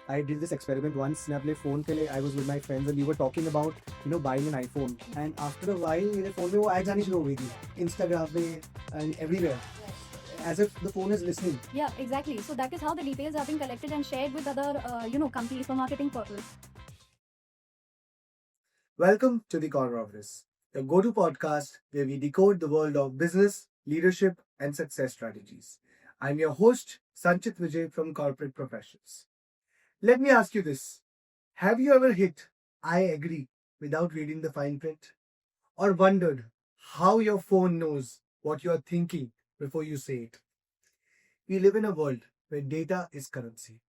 I did this experiment once. मैं अपने phone के लिए I was with my friends and we were talking about buying an iPhone. And after a while मेरे phone में वो ads आनी शुरू हो गई थी. Instagram पे and everywhere. As if the phone is listening. Yeah, exactly. So that is how the details have been collected and shared with other, companies for marketing purpose. Welcome to the Corner Office, the go-to podcast where we decode the world of business, leadership, and success strategies. I'm your host, Sanchit Vijay from Corporate Professions. Let me ask you this. Have you ever hit I agree without reading the fine print? Or wondered how your phone knows what you are thinking before you say it? We live in a world where data is currency.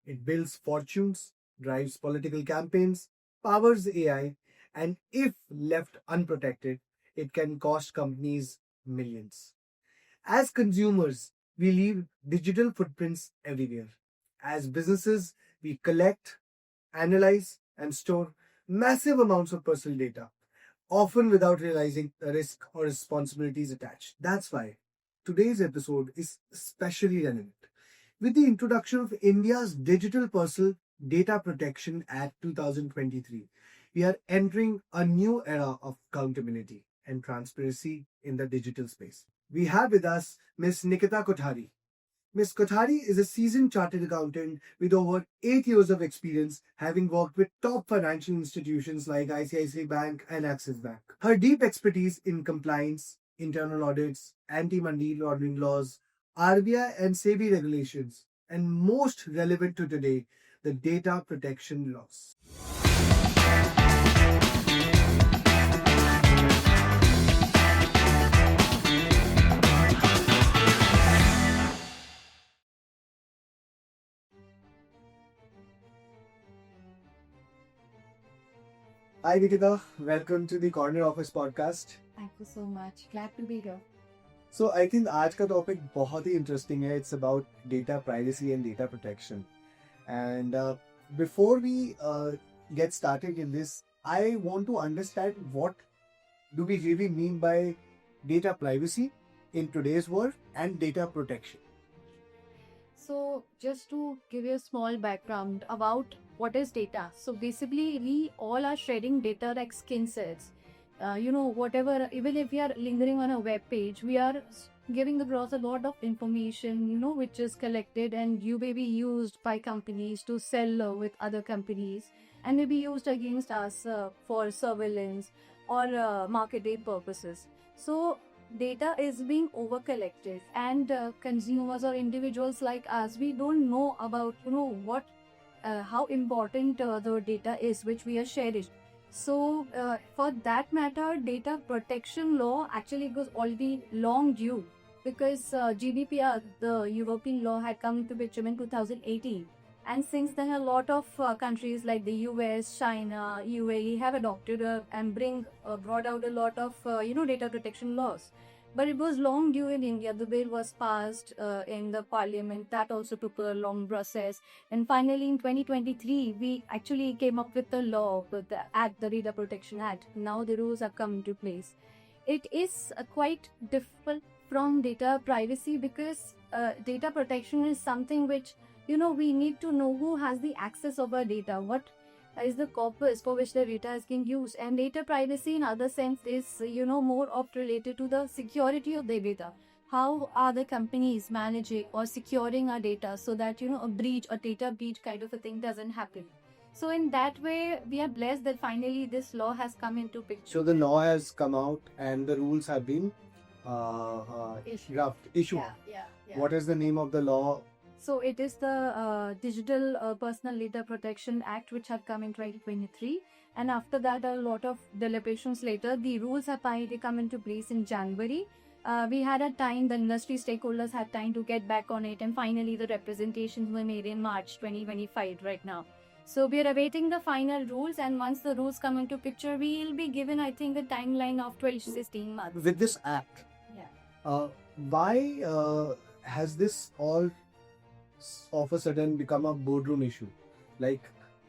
It builds fortunes, drives political campaigns, powers AI, and if left unprotected, it can cost companies millions. As consumers, we leave digital footprints everywhere. As businesses, we collect, analyze, and store massive amounts of personal data, often without realizing the risk or responsibilities attached. That's why today's episode is especially relevant. With the introduction of India's Digital Personal Data Protection Act 2023, we are entering a new era of accountability and transparency in the digital space. We have with us Ms. Nikita Kothari. Ms. Kothari is a seasoned chartered accountant with over 8 years of experience, having worked with top financial institutions like ICICI Bank and Axis Bank. Her deep expertise in compliance, internal audits, anti-money laundering laws, RBI and SEBI regulations, and most relevant to today, the data protection laws. Hi Nikita, welcome to the Corner Office podcast. Thank you so much. Glad to be here. So I think आज का topic बहुत ही interesting है. It's about data privacy and data protection. And before we get started in this, I want to understand what do we really mean by data privacy in today's world and data protection. So, just to give you a small background about what is data. So, basically, we all are sharing data like skin cells. Whatever, even if we are lingering on a web page, we are giving across a lot of information, which is collected and you may be used by companies to sell with other companies and may be used against us for surveillance or marketing purposes. So, data is being over collected and consumers or individuals like us, we don't know about what how important the data is which we are sharing. So for that matter, data protection law actually was already long due because GDPR, the European law, had come into picture in 2018. And since then, a lot of countries like the US, China, UAE have adopted and brought out a lot of data protection laws. But it was long due in India. The bill was passed in the parliament. That also took a long process. And finally, in 2023, we actually came up with the law, with the Act, the Data Protection Act. Now the rules have come into place. It is quite different from data privacy because data protection is something which we need to know who has the access of our data, what is the corpus for which the data is being used. And data privacy in other sense is more oft related to the security of the data. How are the companies managing or securing our data so that a breach or data breach kind of a thing doesn't happen. So in that way, we are blessed that finally this law has come into picture. So the law has come out and the rules have been issued. Yeah. What is the name of the law? So it is the Digital Personal Data Protection Act, which had come in 2023. And after that, a lot of deliberations later, the rules have finally come into place in January. We had a time, the industry stakeholders had time to get back on it. And finally, the representations were made in March 2025 right now. So we are awaiting the final rules. And once the rules come into picture, we will be given, I think, a timeline of 12 to 16 months. With this act, why has this all of a sudden become a boardroom issue? Like,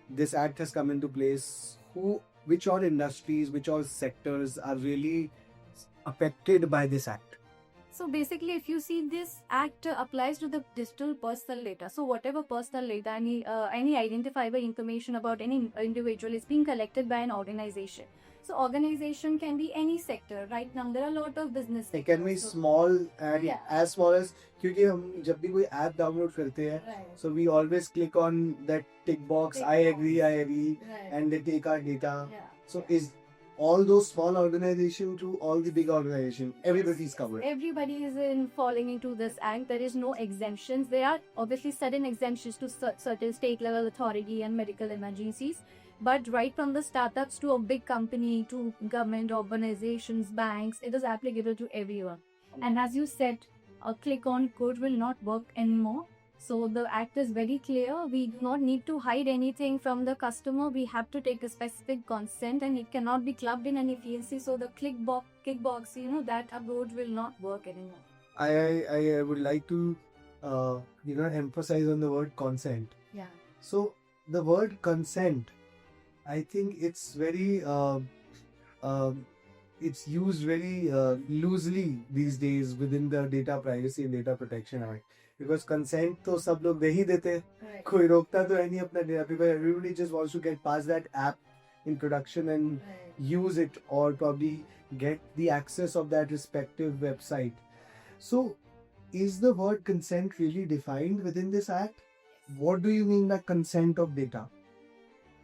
this act has come into place. Which all industries, which all sectors are really affected by this act? So basically, if you see, this act applies to the digital personal data. So whatever personal data, any identifiable information about any individual is being collected by an organization. So organization can be any sector. Right now, there are a lot of business. It can be sectors. So- small and Yeah. as small as, क्योंकि हम जब भी कोई app download करते हैं, Right. so we always click on that tick box, Tick I box. agree, Right. and they take our data. Yeah. So is all those small organization to all the big organization, everybody is covered. Everybody is in falling into this act. There is no exemptions. There are obviously certain exemptions to certain state level authority and medical emergencies. But right from the startups to a big company to government organizations, banks, it is applicable to everyone. And as you said, a click on code will not work anymore. So the act is very clear. We do not need to hide anything from the customer. We have to take a specific consent, and it cannot be clubbed in any field. So the kickbox, that approach will not work anymore. I would like to emphasize on the word consent. Yeah. So the word consent, I think it's very it's used very loosely these days within the Data Privacy and Data Protection Act, because consent तो सब लोग दे ही देते हैं, Right. कोई रोकता तो है नहीं अपना data, because everybody just wants to get past that app in production and Right. use it or probably get the access of that respective website. So is the word consent really defined within this act? What do you mean by consent of data?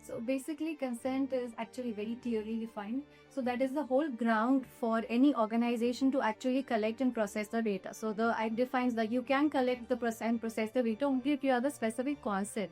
So basically, consent is actually very clearly defined. So that is the whole ground for any organization to actually collect and process the data. So the act defines that you can collect the and process the data only if you have the specific consent.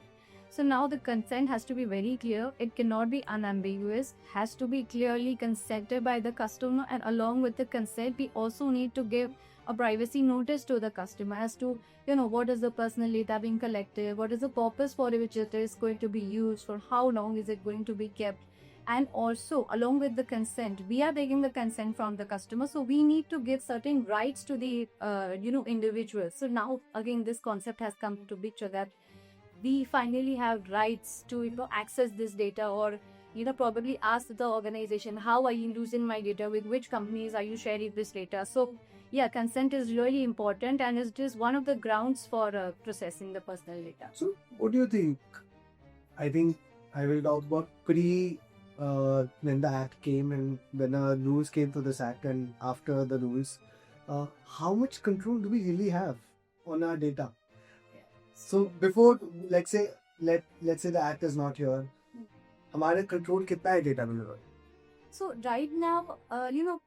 So now the consent has to be very clear. It cannot be unambiguous. Has to be clearly consented by the customer, and along with the consent, we also need to give a privacy notice to the customer as to what is the personal data being collected, what is the purpose for which it is going to be used, for how long is it going to be kept. And also, along with the consent, we are taking the consent from the customer, so we need to give certain rights to the individual. So now again, this concept has come to picture that we finally have rights to access this data, or probably ask the organization, how are you using my data, with which companies are you sharing this data. So yeah, consent is really important, and it is one of the grounds for processing the personal data. So what do you think? I think I will talk about when the act came and when the rules came to this act, and after the rules, how much control do we really have on our data? So before, let's say the act is not here, हमारे control कितना है data में? So right now,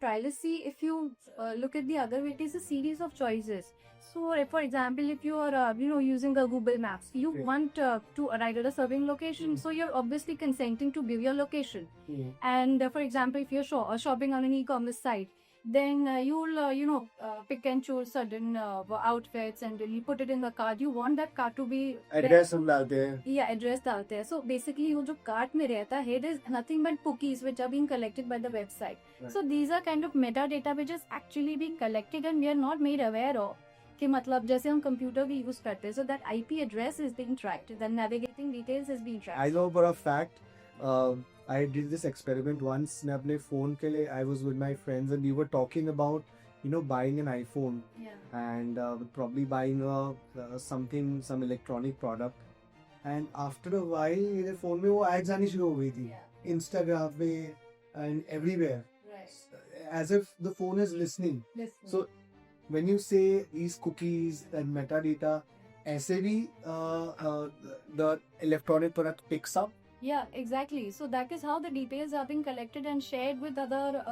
privacy, if you look at the other way, it is a series of choices. So for example, if you are, using a Google Maps, you Okay. want to arrive at a certain location, so you're obviously consenting to give your location. And for example, if you're shopping on an e-commerce site, then you'll pick and choose certain outfits, and you put it in the cart. You want that cart to be Address हम डालते हैं. yeah, address डालते हैं. So basically, वो जो cart में रहता है, it is nothing but cookies which are being collected by the website. Right. So these are kind of metadata which is actually being collected, and we are not made aware of. कि मतलब जैसे हम computer भी use करते हैं, so that IP address is being tracked, the navigating details is being tracked. I know for a fact. I did this experiment once. मैं अपने phone के लिए, I was with my friends and we were talking about buying an iPhone Yeah. and probably buying some electronic product. And after a while मेरे phone में वो ads आनी शुरू हो गई थी. Yeah. Instagram पे and everywhere. Right. As if the phone is listening. Listen. So when you say these cookies and metadata, ऐसे भी the electronic product picks up. Yeah, exactly. So that is how the details are being collected and shared with other,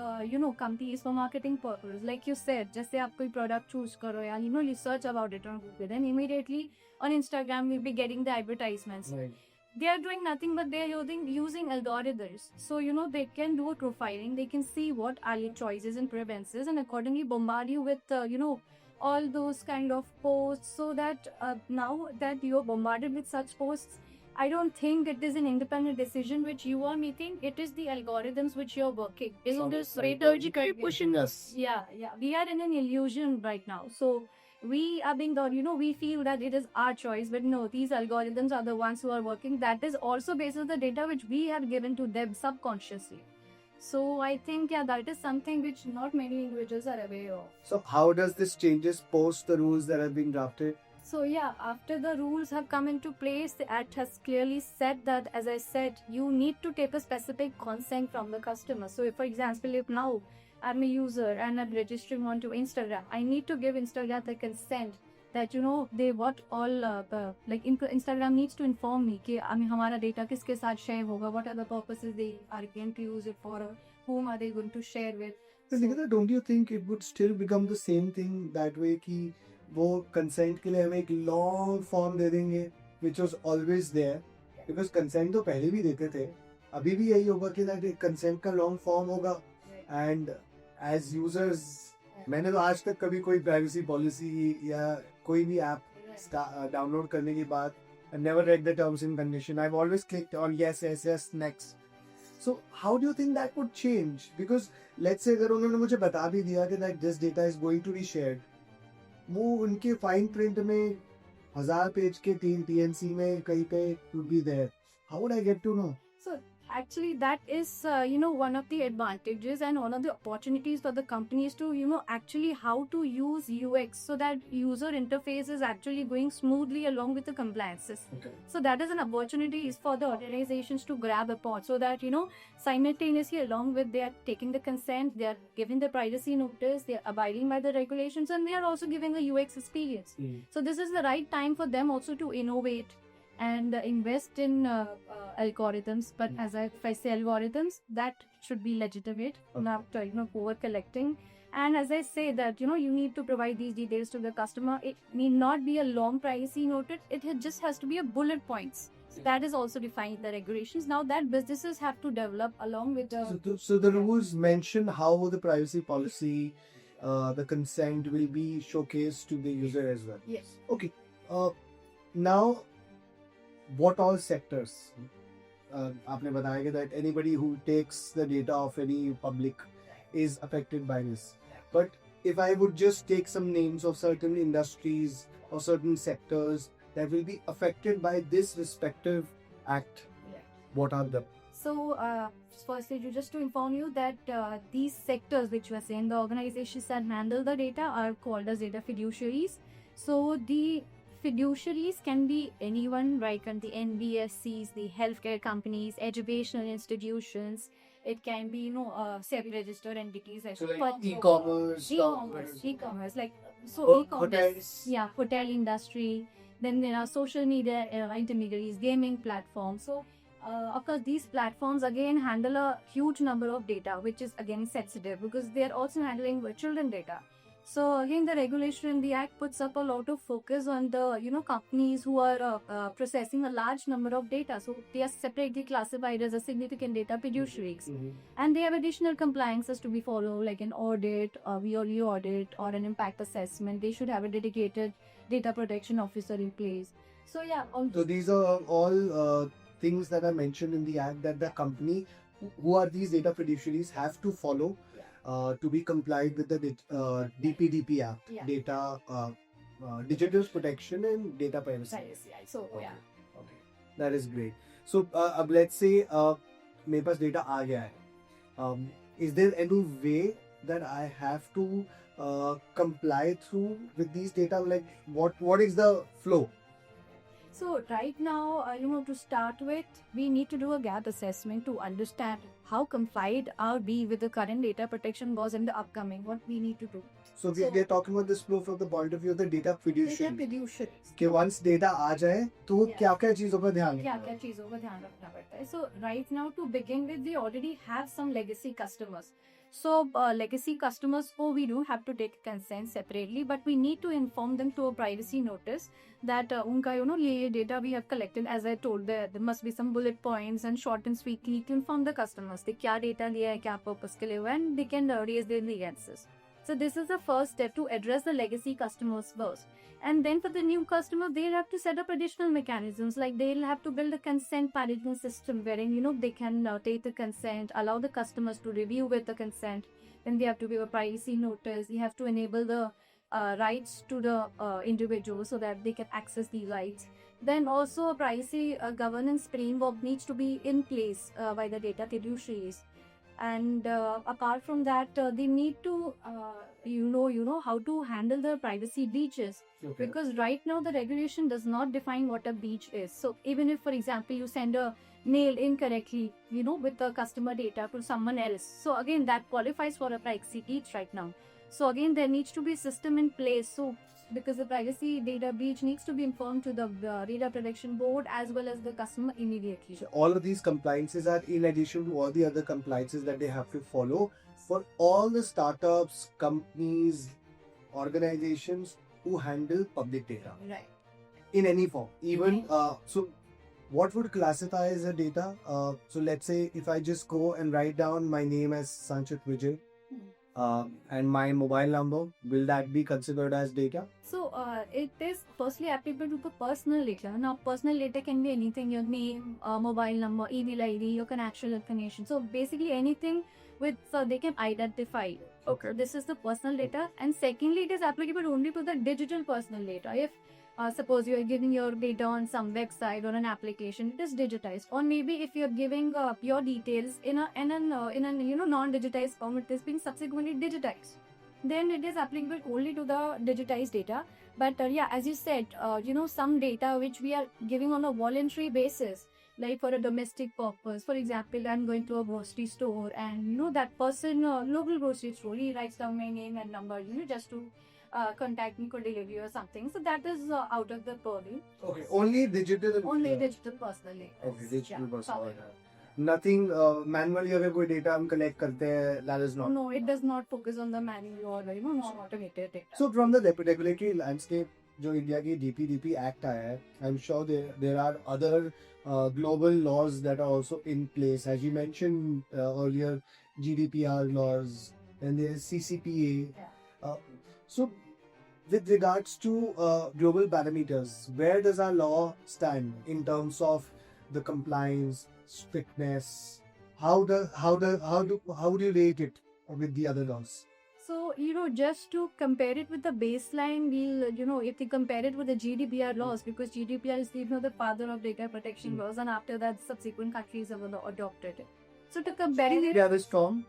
companies for marketing purposes. Like you said, जैसे आप कोई product choose करो या you search about it on Google, then immediately on Instagram you'll be getting the advertisements. Right. They are doing nothing but they are using algorithms. So they can do a profiling. They can see what are your choices and preferences, and accordingly bombard you with all those kind of posts. So that now that you are bombarded with such posts, I don't think it is an independent decision which you are making. It is the algorithms which you are working. Isn't this Psychologically pushing us. Yeah. We are in an illusion right now. So we are being taught, we feel that it is our choice, but no, these algorithms are the ones who are working. That is also based on the data which we have given to them subconsciously. So I think that is something which not many individuals are aware of. So how does this changes post the rules that have been drafted? So after the rules have come into place, the act has clearly said that, as I said, you need to take a specific consent from the customer. So if, for example, if now I'm a user and I'm registering onto Instagram, I need to give Instagram the consent that they what all Instagram needs to inform me कि हमारा data किसके साथ share होगा, what are the purposes they are going to use it for, whom are they going to share with. So, Nikita, don't you think it would still become the same thing that way कि वो consent के लिए हमें एक long form दे देंगे which was always there because consent तो पहले भी देते थे, अभी भी यही होगा कि that consent का long form होगा and as users मैंने तो आज तक कभी कोई privacy policy या कोई भी app डाउनलोड करने के बाद I never read the terms and condition. I've always clicked on yes, next. So how do you think that would change? Because let's say अगर उन्होंने मुझे बता भी दिया कि that this data is going to be shared, वो उनके fine print में 1000 पेज के TNC में कहीं पे would be there. How would I get to know? So actually that is one of the advantages and one of the opportunities for the companies to actually how to use UX so that user interface is actually going smoothly along with the compliances. Okay. So that is an opportunity is for the organizations to grab a pot so that simultaneously along with they are taking the consent, they are giving the privacy notice, they are abiding by the regulations, and they are also giving a UX experience. So this is the right time for them also to innovate and invest in algorithms. But if I say algorithms, that should be legitimate, not over collecting. And as I say that you need to provide these details to the customer. It need not be a long privacy noted. Just has to be a bullet points. So that is also defined in the regulations. Now that businesses have to develop along with the. So the rules mention how the privacy policy, the consent will be showcased to the user as well. Yes. Okay. Now, what all sectors? आपने बताया कि that anybody who takes the data of any public is affected by this. But if I would just take some names of certain industries or certain sectors that will be affected by this respective act, what are them? So, firstly, just to inform you that these sectors which you are saying, the organizations that handle the data are called as data fiduciaries. So, the fiduciaries can be anyone, like the NBFCs, the healthcare companies, educational institutions. It can be, SEBI-registered entities. So, like e-commerce, E-commerce, like hotels. e-commerce. Yeah, hotel industry. Then there are social media intermediaries, gaming platforms. So, of course, these platforms again handle a huge number of data, which is again sensitive because they are also handling children data. So again, the regulation in the act puts up a lot of focus on the companies who are processing a large number of data. So they are separately classified as a significant data fiduciaries, and they have additional compliances to be followed, like an audit, a VOE audit, or an impact assessment. They should have a dedicated data protection officer in place. So So these are all things that are mentioned in the act that the company who are these data fiduciaries have to follow to be compliant with the DPDP Act, data digital protection and data privacy. So Okay, that is great. So अब let's say मेरे पास data आ गया है. Is there any way that I have to comply through with these data? Like what is the flow? So right now, to start with, we need to do a gap assessment to understand how compliant are we with the current data protection laws and the upcoming, what we need to do. So we are talking about this flow from the point of view of the data fiduciary. Data fiduciaries. कि once data आ जाए तो क्या-क्या चीजों पर ध्यान क्या चीजों का ध्यान रखना पड़ता है. So right now, to begin with, we already have some legacy customers. So legacy customers, we do have to take consent separately, but we need to inform them to a privacy notice that unka ye data we have collected. As I told, there must be some bullet points and short and sweetly to inform the customers they kya data liya hai, kya purpose ke liye hua hai, and they can raise their grievances. So this is the first step to address the legacy customers first. And then for the new customer, they'll have to set up additional mechanisms, like they'll have to build a consent management system wherein, they can take the consent, allow the customers to review with the consent. Then they have to give a privacy notice. You have to enable the rights to the individual so that they can access the rights. Then also a privacy governance framework needs to be in place by the data fiduciaries. And apart from that, they need to how to handle the privacy breaches, Okay. because right now the regulation does not define what a breach is. So even if, for example, you send a mail incorrectly, with the customer data to someone else, so again that qualifies for a privacy breach right now. So again, there needs to be a system in place. So because the privacy data breach needs to be informed to the data protection board as well as the customer immediately. So all of these compliances are in addition to all the other compliances that they have to follow for all the startups, companies, organizations who handle public data Right. in any form. Even so, what would classify as a data? So let's say if I just go and write down my name as Sanchit Vijay and my mobile number, will that be considered as data? So it is firstly applicable to the personal data. Now, personal data can be anything: your name, mobile number, email ID, your actual information. So basically anything with they can identify. Okay. This is the personal data, and secondly, it is applicable only to the digital personal data. If suppose you are giving your data on some website or an application, it is digitized. Or maybe if you are giving your details in a non-digitized form, it is being subsequently digitized. Then it is applicable only to the digitized data. But yeah, as you said, some data which we are giving on a voluntary basis, like for a domestic purpose. For example, I'm going to a grocery store, and that person, local grocery store, he writes down my name and number, just to contact me for delivery or something. So that is out of the purview. Okay, only digital. Only digital personal data. Okay, digital Yeah, personal covered. data. Nothing manually अगर कोई data हम collect करते हैं, that is not. No, it does not focus on the manual or non-automated data. So from the regulatory landscape, जो India की DPDP Act आया है, I'm sure there are other global laws that are also in place. As you mentioned earlier, GDPR laws, and there is CCPA. So with regards to global parameters, where does our law stand in terms of the compliance, strictness? How do you rate it with the other laws? So, just to compare it with the baseline, we'll, if we compare it with the GDPR laws, because GDPR is, the father of data protection laws, and after that, subsequent countries have adopted it. So, to compare it, GDPR is strong.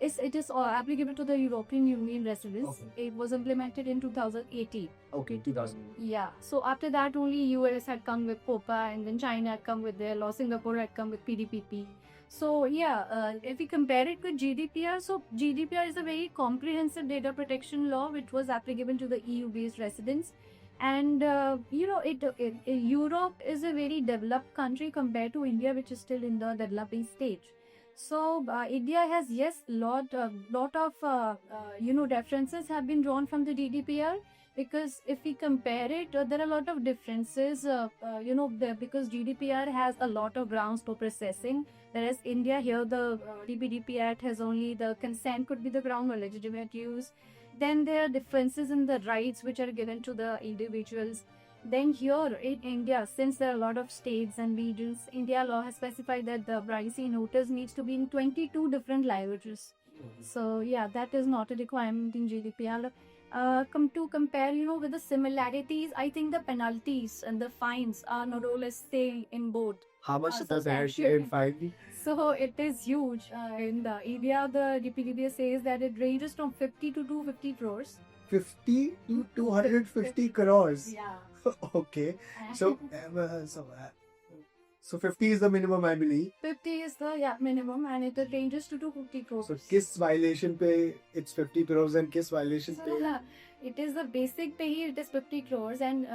it is applicable to the European Union residents. Okay. It was implemented in 2018. Okay, 2000. Yeah. So after that, only US had come with COPA, and then China had come with their law. Singapore had come with PDPP. So yeah, if we compare it with GDPR, so GDPR is a very comprehensive data protection law which was applicable to the EU-based residents. And Europe is a very developed country compared to India, which is still in the developing stage. So India has lot of references have been drawn from the GDPR, because if we compare it, there are a lot of differences. Because GDPR has a lot of grounds for processing, whereas India here the DPDP Act has only the consent could be the ground for legitimate use. Then there are differences in the rights which are given to the individuals. Then here in India, since there are a lot of states and regions, India law has specified that the privacy notice needs to be in 22 different languages. So yeah, that is not a requirement in GDPR. Come to compare, with the similarities, I think the penalties and the fines are not always same in both. How much So does that's that in fine? So it is huge. In the India, the DPDP says that it ranges from 50 to 250 crores. 50 to 250 crores. Yeah. Okay. So, so 50 is the minimum, I believe. 50 is the minimum, and it ranges to 250 crores. So, kiss violation pay, it's 50 crores, and kiss violation So, pay. it is the basic pay, it is 50 crores. And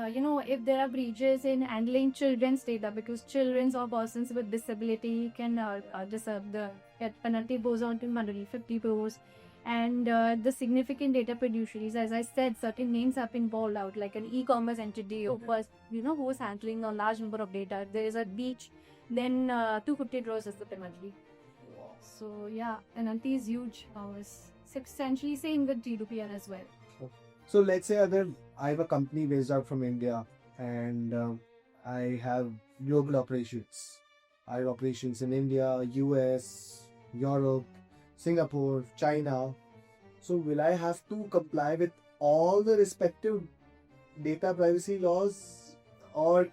if there are breaches in handling children's data, because children or persons with disability can deserve the penalty goes on to 150 crores. And the significant data producers, as I said, certain names have been called out, like an e-commerce entity who was, who was handling a large number of data. There is a breach, then 250 crores is the penalty. So yeah, penalty is huge. It's substantially same with GDPR as well. So, let's say I have a company based out from India, and I have global operations. I have operations in India, US, Europe, Singapore, China. So will I have to comply with all the respective data privacy laws, or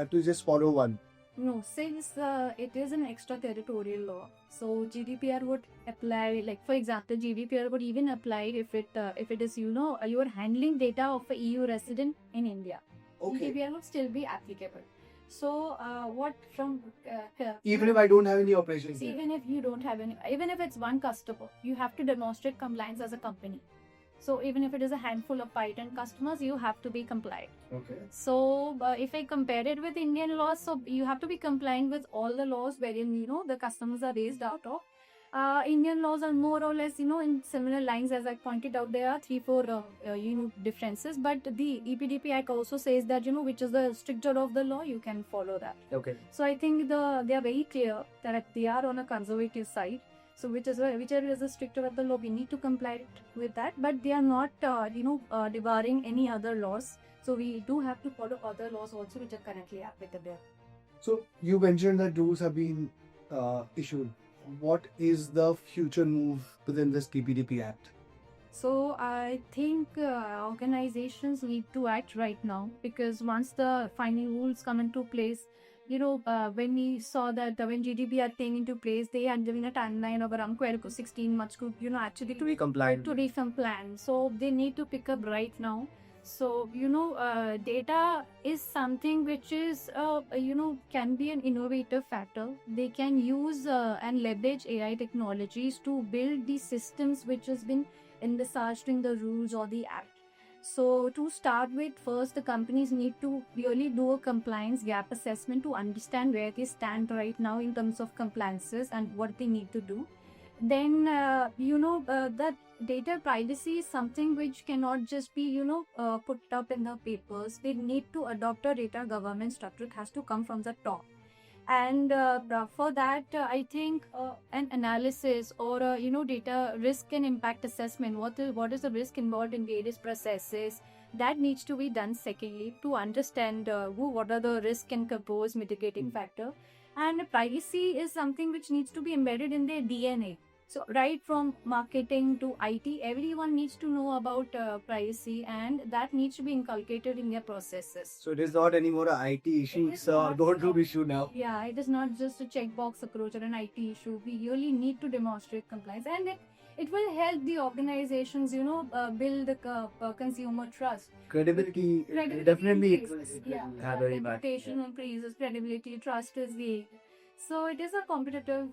to just follow one? No, since it is an extraterritorial law, so GDPR would apply. Like for example, GDPR would even apply if it is you are handling data of a EU resident in India. GDPR would still be applicable. So what from Even if I don't have any operations there. even if you don't have any, even if it's one customer, you have to demonstrate compliance as a company. So even if it is a handful of Python customers, you have to be compliant. Okay. So if I compare it with Indian laws, so you have to be compliant with all the laws wherein the customers are raised out of. Indian laws are more or less in similar lines. As I pointed out, there are 3-4 differences, but the EPDP Act also says that which is the stricter of the law, you can follow that. Okay. So I think they are very clear that they are on a conservative side. So whichever is the stricter of the law, we need to comply with that. But they are not devouring any other laws. So we do have to follow other laws also which are currently applicable. So you mentioned that rules have been issued. What is the future move within this PPDP Act? So I think organizations need to act right now, because once the final rules come into place, when we saw that when GDPR came into place, they had given a timeline of around 12 to 16 months to actually To be compliant. to reform plan. So they need to pick up right now. So data is something which is can be an innovative factor. They can use and leverage AI technologies to build these systems which has been envisaged in the rules or the act. So to start with, first the companies need to really do a compliance gap assessment to understand where they stand right now in terms of compliances and what they need to do. Then that data privacy is something which cannot just be put up in the papers. They need to adopt a data governance structure. It has to come from the top. And for that, I think an analysis or data risk and impact assessment. What is the risk involved in various processes? That needs to be done. Secondly, to understand what are the risk and compose mitigating factor. And privacy is something which needs to be embedded in their DNA. So right from marketing to IT, everyone needs to know about privacy, and that needs to be inculcated in their processes. So it is not anymore a IT issue. It is It's a not- boardroom issue now. Yeah, it is not just a checkbox approach or an IT issue. We really need to demonstrate compliance, and it will help the organizations, build the consumer trust. Credibility, Credibility definitely increases. it will Yeah, have an impact. reputation increases, credibility, trust is the. So it is a competitive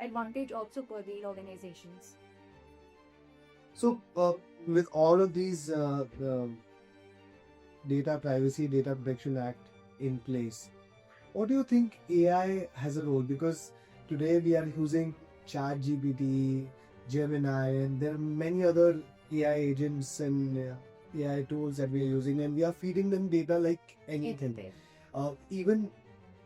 advantage also for the organizations. So with all of these Data Privacy, Data Protection Act in place, what do you think AI has a role? Because today we are using ChatGPT, Gemini, and there are many other AI agents and AI tools that we are using, and we are feeding them data like anything. Even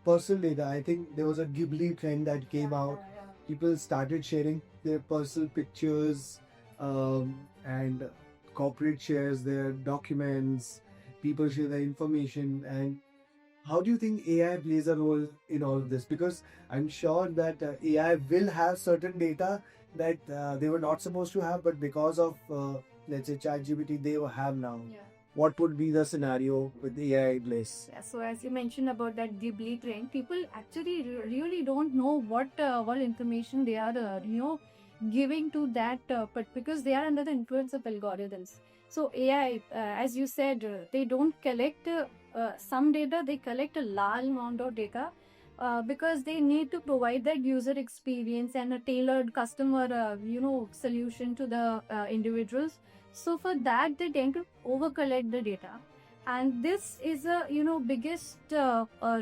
personal data. I think there was a Ghibli trend that came out. People started sharing their personal pictures and corporate shares their documents. People share their information. And how do you think AI plays a role in all of this? Because I'm sure that AI will have certain data that they were not supposed to have, but because of let's say ChatGPT, they will have now. Yeah. What would be the scenario with AI in place? Yeah, so as you mentioned about that Ghibli trend, people actually really don't know what information they are giving to that, but because they are under the influence of algorithms. So AI, as you said, they don't collect some data; they collect a large amount of data. Because they need to provide that user experience and a tailored customer, solution to the individuals. So for that, they tend to over collect the data, and this is a biggest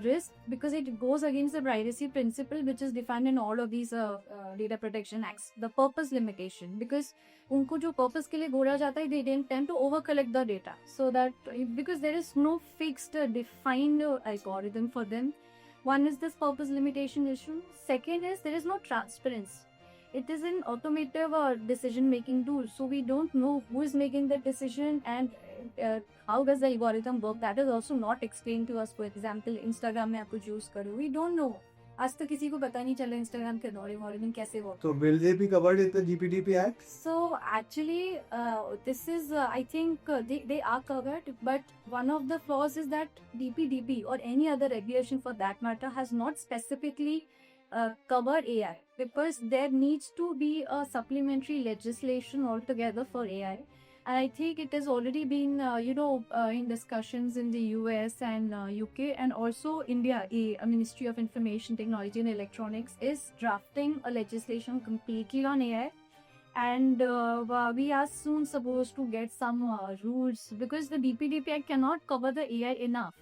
risk, because it goes against the privacy principle which is defined in all of these data protection acts. The purpose limitation, because उनको जो purpose के लिए बोला जाता है, they tend to over collect the data, so that because there is no fixed defined algorithm for them. One is this purpose limitation issue. Second is there is no transparency. It is an automated decision making tool, so we don't know who is making the decision and how does the algorithm work. That is also not explained to us. For example, Instagram में आप कुछ use करो, we don't know आज तक किसी को पता नहीं चला इंस्टाग्राम के algorithm कैसे work. So will they be covered in the GPDP Act? So actually, this is I think they are covered, but one of the flaws is that DPDP or any other regulation for that matter has not specifically covered AI, because there needs to be a supplementary legislation altogether for AI. And I think it has already been, in discussions in the US and UK, and also India. A Ministry of Information Technology and Electronics is drafting a legislation completely on AI, and we are soon supposed to get some rules, because the DPDP Act cannot cover the AI enough.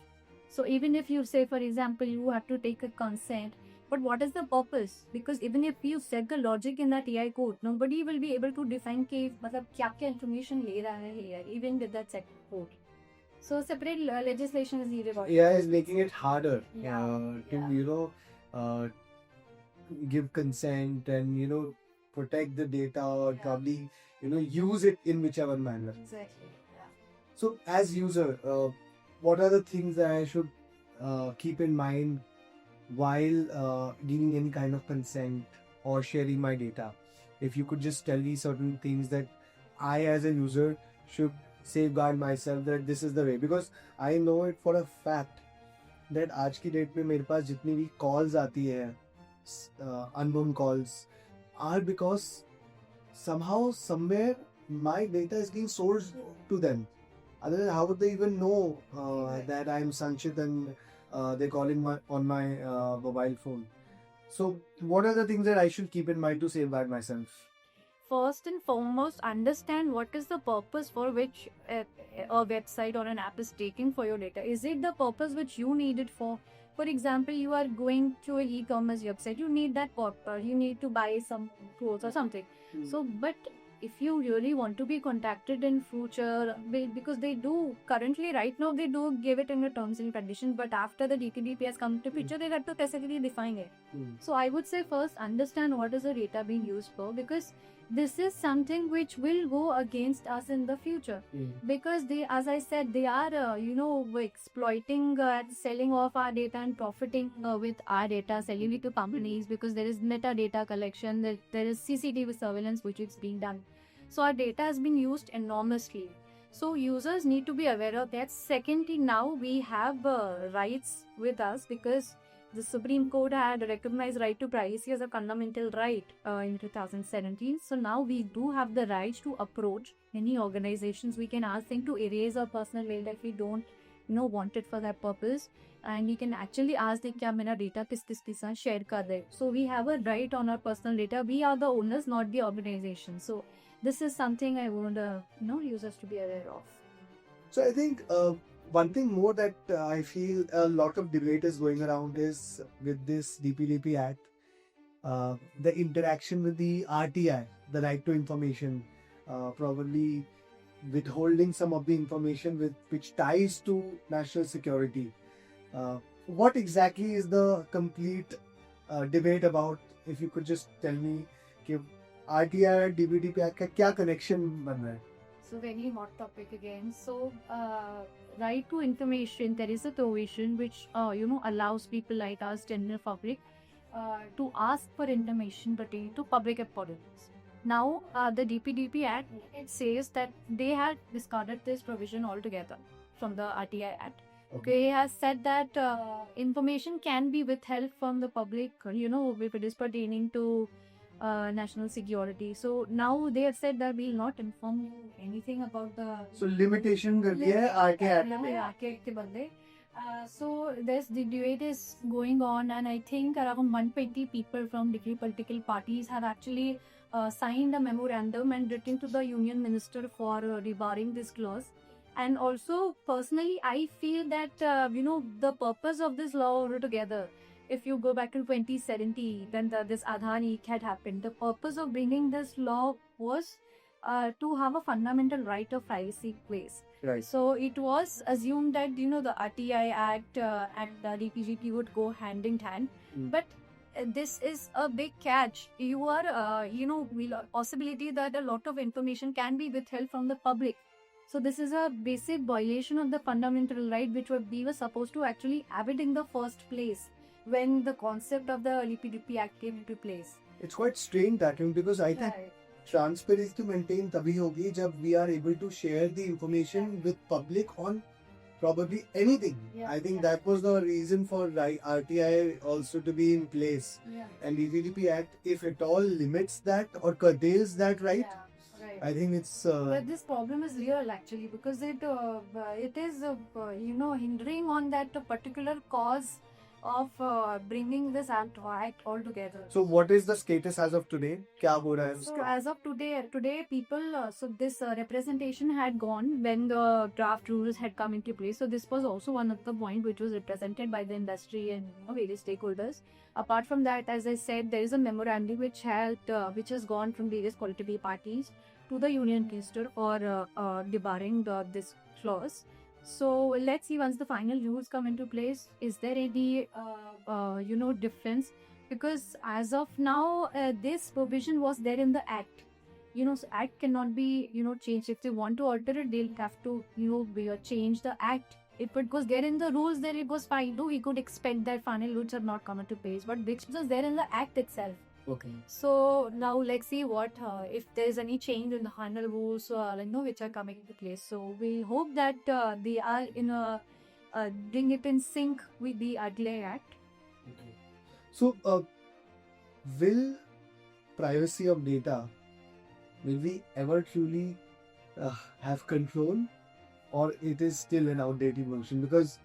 So even if you say, for example, you have to take a consent, but what is the purpose? Because even if you set the logic in that AI code, nobody will be able to define कि मतलब क्या information ले रहा है AI, even with that set code. So separate legislation is needed. AI is making it harder Yeah. to give consent and protect the data, or Yeah. probably use it in whichever manner. Exactly. Yeah. So as user, what are the things that I should keep in mind while giving any kind of consent or sharing my data? If you could just tell me certain things that I as a user should safeguard myself, that this is the way, because I know it for a fact that आज की date में मेरे पास जितनी भी calls आती है, unknown calls, are because somehow somewhere my data is being sold to them. Otherwise, how would they even know that I'm Sanchit and they're calling on my mobile phone? So what are the things that I should keep in mind to safeguard myself? First and foremost, understand what is the purpose for which a website or an app is taking for your data. Is it the purpose which you need it for? For example, you are going to an e-commerce website, you need that purpose, you need to buy some clothes or something. So, but if you really want to be contacted in future, because they do currently right now they do give it in the terms and conditions, but after the DPDP has come to picture, they got to specifically define it. So I would say first understand what is the data being used for, because this is something which will go against us in the future, because they, as I said, they are exploiting and selling off our data and profiting with our data, selling it to companies, because there is metadata collection, there is CCTV surveillance which is being done. So our data has been used enormously. So users need to be aware of that. Secondly, now we have rights with us, because the Supreme Court had recognized right to privacy as a fundamental right in 2017. So now we do have the right to approach any organizations. We can ask them to erase our personal data if we don't want it for that purpose. And we can actually ask them क्या मेरा data किस साथ share कर दे. So we have a right on our personal data. We are the owners, not the organization. So this is something I want users to be aware of. So I think one thing more that I feel a lot of debate is going around is with this DPDP Act, the interaction with the RTI, the right to information, probably withholding some of the information which ties to national security. What exactly is the complete debate about? If you could just tell me, कि RTI और DPDP Act का क्या connection बन रहा है? So very hot topic again. So right to information, there is a provision which allows people like us, general public, to ask for information pertaining to public importance. Now the DPDP Act, it says that they had discarded this provision altogether from the RTI Act. Okay, it has said that information can be withheld from the public, if it is pertaining to national security. So now they have said that we will not inform you anything about the. So limitation कर दिया है RTI Act के बंदे. So this the debate is going on, and I think around 120 people from different political parties have actually signed a memorandum and written to the union minister for rebarring this clause. And also personally, I feel that the purpose of this law altogether, if you go back to 2017, when this Aadhaar leak had happened, the purpose of bringing this law was to have a fundamental right of privacy place. Right. So it was assumed that the RTI Act and the DPGP would go hand in hand, but this is a big catch. You are possibility that a lot of information can be withheld from the public. So this is a basic violation of the fundamental right which we were supposed to actually have it in the first place. when the concept of the LPDP Act came into place. It's quite strange that because I think Right. transparency to maintain तभी होगी जब we are able to share the information with public on probably anything. Yeah, I think yeah. that was the reason for RTI also to be in place. Yeah. And DPDP Act, if it all limits that or curtails that right, Yeah, right. I think it's But this problem is real actually because it is hindering on that particular cause of bringing this act all together. so what is the status as of today? क्या हो रहा है So उसका? as of today people so this representation had gone when the draft rules had come into place. So this was also one of the point which was represented by the industry and various stakeholders. Apart from that, as I said, there is a memorandum which has gone from various political parties to the union minister for debarring this clause. So let's see once the final rules come into place. Is there any difference? Because as of now, this provision was there in the act. So act cannot be changed. If they want to alter it, they'll have to change the act. If it was there in the rules, then it was fine. Though we could expect that final rules have not come into place, but which was there in the act itself. Okay. So now let's see what if there is any change in the final rules which are coming into place. So we hope that they are in a bring it in sync with the Adlai Act. Okay. So will privacy of data, will we ever truly have control, or it is still an outdated version? Because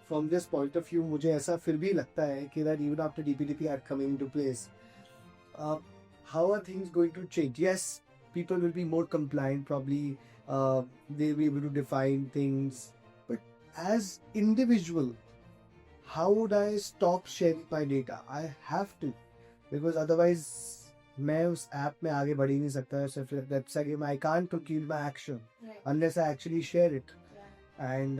from this point of view, मुझे ऐसा फिर भी लगता है कि that even after DPDP Act coming into place, how are things going to change? Yes, people will be more compliant, probably they'll be able to define things, but as individual, how would I stop sharing my data? I have to, because otherwise मैं उस app में आगे बढ़ ही नहीं सकता. सिर्फ website में I can't conclude my action unless I actually share it. And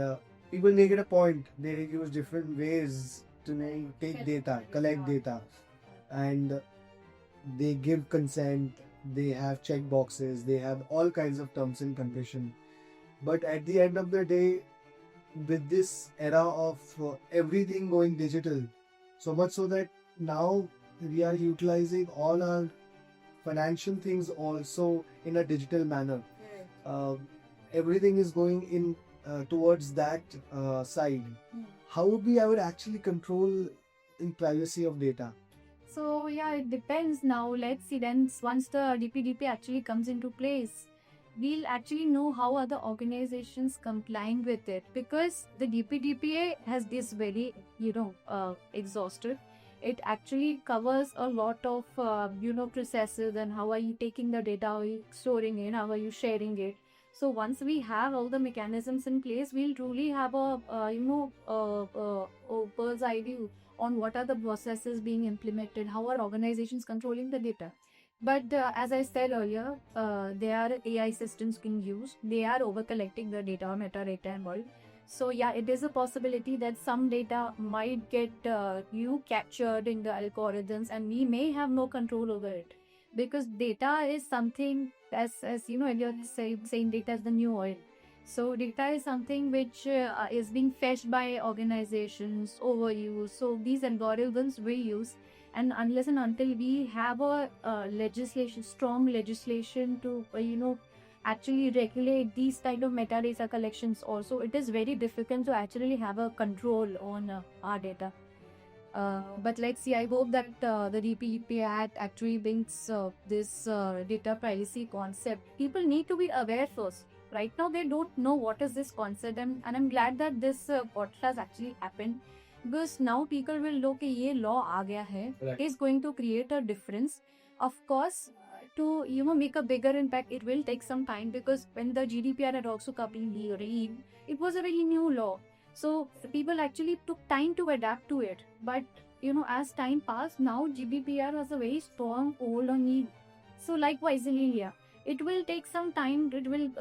people make it a point. They use different ways to take data, collect data, and they give consent. They have check boxes. They have all kinds of terms and conditions. But at the end of the day, with this era of everything going digital, so much so that now we are utilizing all our financial things also in a digital manner. Everything is going in towards that side. How would we ever actually control in privacy of data? So yeah, it depends now. Let's see then once the DPDP actually comes into place, we'll actually know how are the organizations complying with it, because the DPDPA has this very exhaustive. It actually covers a lot of processes and how are you taking the data, how are you storing it, how are you sharing it. So once we have all the mechanisms in place, we'll truly have a bird's eye view on what are the processes being implemented, how are organizations controlling the data. But as I said earlier, there are AI systems being used. They are over collecting the data, metadata and all. So yeah, it is a possibility that some data might get captured in the algorithms, and we may have no control over it, because data is something as you're saying data is the new oil. So data is something which is being fetched by organizations, overuse. So these algorithms we use, and unless and until we have a strong legislation to actually regulate these kind of metadata collections also, it is very difficult to actually have a control on our data. But let's see, I hope that the DPDP Act actually brings this data privacy concept. People need to be aware first. Right now, they don't know what is this concept, and I'm glad that this podcast has actually happened, because now people will know कि ये law आ गया है. Right. It is going to create a difference. Of course, to make a bigger impact, it will take some time, because when the GDPR had also come in, it was a very new law. So people actually took time to adapt to it. But as time passed, now GDPR has a very strong hold on it. So likewise in India, it will take some time. It will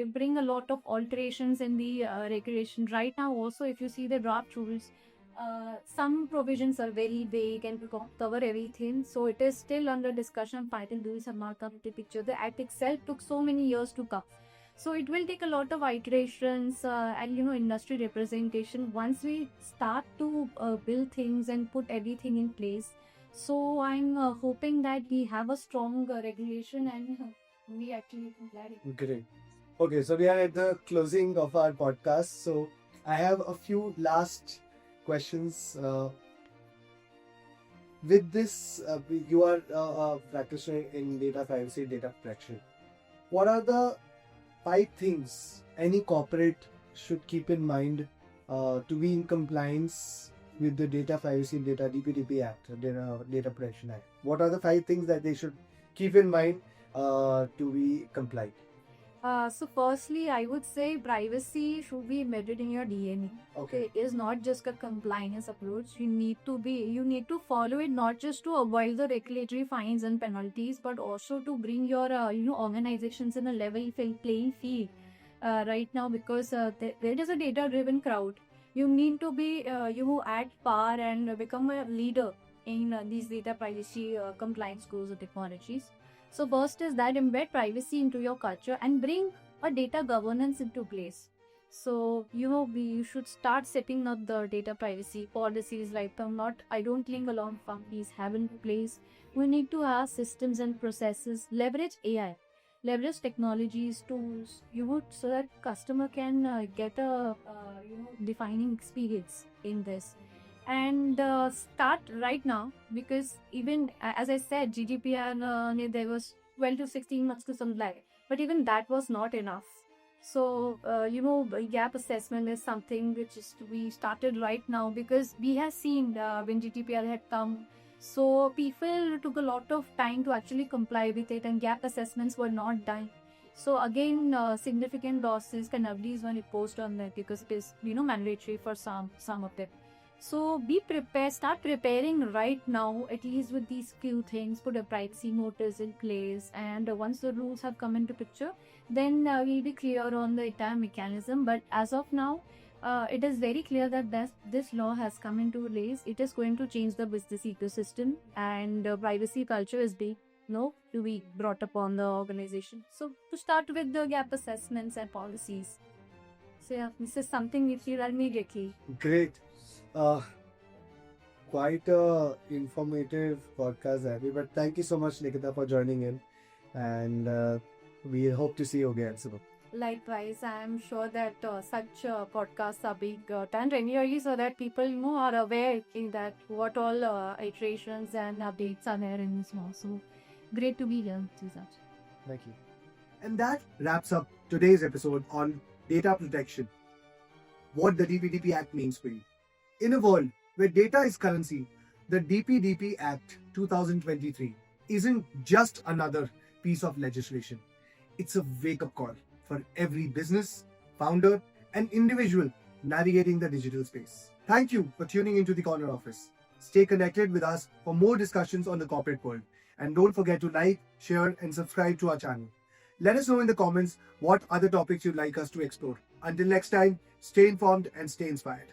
bring a lot of alterations in the regulation. Right now also, if you see the draft rules, some provisions are very vague and cover everything. So it is still under discussion. Final rules have not come into picture. The act itself took so many years to come. So it will take a lot of iterations and industry representation once we start to build things and put everything in place. So I'm hoping that we have a strong regulation and we actually comply. Great. Okay, so we are at the closing of our podcast. So I have a few last questions. With this, you are a practitioner in data privacy, data protection. What are the 5 things any corporate should keep in mind to be in compliance with the Data Privacy and Data DPDP Act, Data Protection Act? What are the 5 things that they should keep in mind to be compliant? So firstly, I would say privacy should be embedded in your DNA. Okay. It is not just a compliance approach. You need to follow it not just to avoid the regulatory fines and penalties, but also to bring your organizations in a level playing field. Right now, because there is a data-driven crowd, you need to be at par and become a leader in these data privacy compliance goals or technologies. So first is that embed privacy into your culture and bring a data governance into place. So we should start setting up the data privacy policies right now. I don't think a lot of companies have in place. We need to have systems and processes, leverage AI, leverage technologies, tools, so that customer can get a defining experience in this. And start right now, because even as I said, GDPR, there was 12 to 16 months to comply, but even that was not enough. So gap assessment is something which is to be started right now, because we have seen when GDPR had come, so people took a lot of time to actually comply with it, and gap assessments were not done. So again, significant losses, penalties were imposed on that, because it is mandatory for some of them. So be prepared, start preparing right now, at least with these few things. Put a privacy notice in place, and once the rules have come into picture, then we'll be clear on the entire mechanism. But as of now, it is very clear that this law has come into place. It is going to change the business ecosystem, and privacy culture is being to be brought upon the organization. So to start with the gap assessments and policies. So yeah, this is something we feel immediately. Great. Quite a informative podcast, Abby. But thank you so much, Nikita, for joining in, and we hope to see you again soon. Likewise, I am sure that such podcasts are being done regularly, so that people are aware that what all iterations and updates are there in this law. So great to be here, Suzat. Thank you. And that wraps up today's episode on data protection. What the DPDP Act means for you. In a world where data is currency, the DPDP Act 2023 isn't just another piece of legislation. It's a wake-up call for every business, founder, and individual navigating the digital space. Thank you for tuning into the Corner Office. Stay connected with us for more discussions on the corporate world. And don't forget to like, share, and subscribe to our channel. Let us know in the comments what other topics you'd like us to explore. Until next time, stay informed and stay inspired.